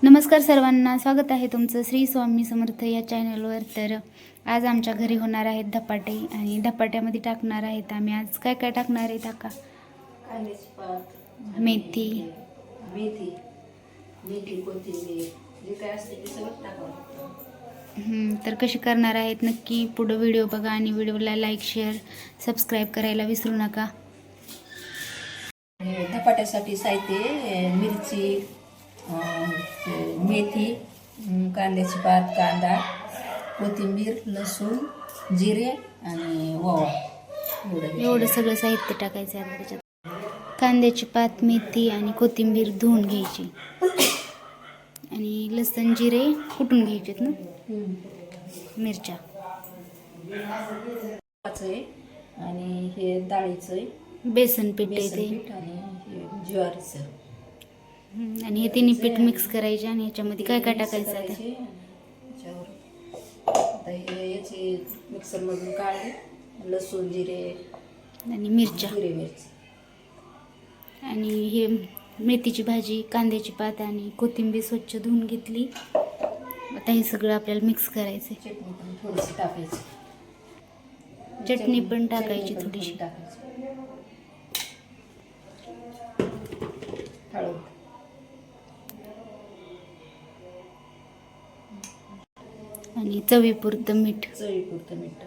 नमस्कार सर्वांना, स्वागत आहे तुमचं श्री स्वामी समर्थ या चॅनलवर। तर आज आमच्या घरी होणार आहेत धपाटे आणि धपाट्यामध्ये टाकणार आहेत आम्ही आज काय काय टाकणार आहे काका? कांद्याची पात, मेथी, कोथिंबीर जे काय असते ते सगळं टाकावं। तर कशी करणार आहेत नक्की पुढे व्हिडिओ बघा आणि व्हिडिओला लाईक शेअर सबस्क्राईब करायला विसरू नका। धपाट्यासाठी साहित्य मिरची, मेथी, कांद्याची पात, कांदा, कोथिंबीर, लसूण, जिरे आणि ओवा एवढं सगळं साहित्य टाकायचं आहे त्याच्यात। कांद्याची पात, मेथी आणि कोथिंबीर धुवून घ्यायची आणि लसूण जिरे कुटून घ्यायचेत ना, मिरच्या आणि हे डाळीचं बेसन पीठ आहे ते आणि हे ज्वारीचं आणि हे तिन्ही पीठ मिक्स करायचे आणि ह्याच्यामध्ये काय काय टाकायचं आता याचे मिक्सर मधून काढले लसूण जिरे आणि मिरच्या मिरची आणि हे मेथीची भाजी, कांद्याची पात आणि कोथिंबीर स्वच्छ धुवून घेतली। आता हे सगळं आपल्याला मिक्स करायचं आहे। चटणी पण थोडीशी टाकायची, चटणी पण टाकायची थोडीशी, हळद आणि चवीपुरतं मीठ। मीठ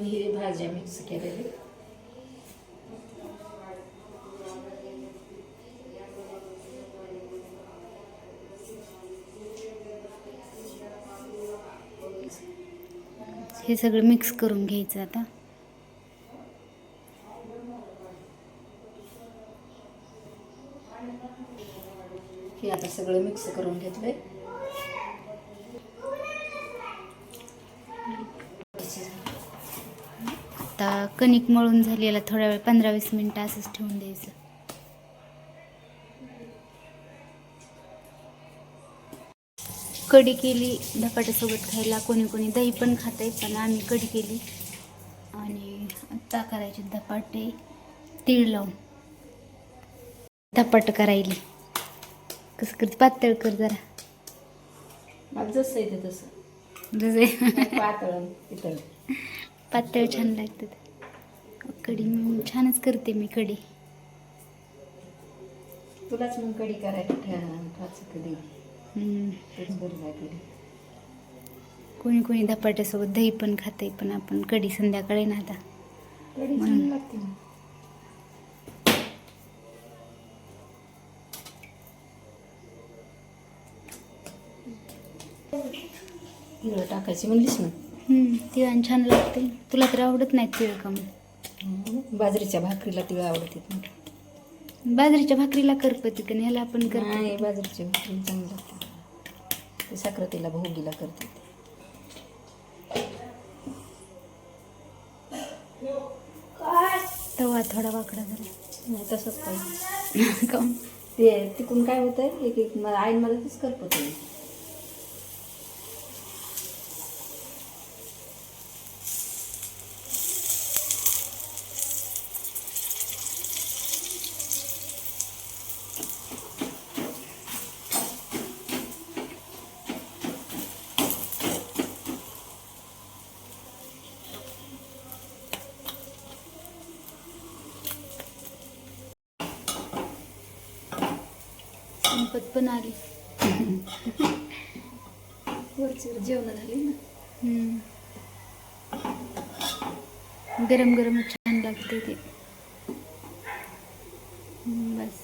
हे भाज्या मिक्स केलेले हे सगळं मिक्स करून घ्यायचं आता। हे आता सगळं मिक्स करून घेतलंय। आता कणिक मळून झालेला थोड्या वेळ 15-20 मिनिटं असंच ठेवून द्यायचं। कढी केली धपाट्यासोबत खायला, कोणी कोणी दही पण खाते, पण आम्ही कढी केली। आणि आता करायचे धपाटे तीळ लावून। धपाट करायली कसं करते, पातळ कर जरा, मला जसं येते तसं, जसे पातळ पातळ छान लागतात। कढी छानच करते मी कढी। तुलाच मग कढी करायला कधी कोणी कोणी धपाट्यासोबत दही पण खाते, पण आपण कढी संध्याकाळी ना आता लागते। तिळ टाकायची म्हणलीस ना, तिळ छान लागते। तुला तर आवडत नाही तिळ का मग? बाजरीच्या भाकरीला तिळ आवडते। बाजरीच्या भाकरीला करपती का? ह्याला आपण करतो नाही, बाजरीची भाकरी चांगली लागते। ते साखरेला भोगीला करते। तवा थोडा वाकडा झाला नाही तसंच पाहिजे। काऊन? ते तिकडून काय होतंय, एक एक आईन मला तेच करपत आहे। संपत पण आली, वरची जेवण झाली ना। गरम गरम छान लागते ते। बस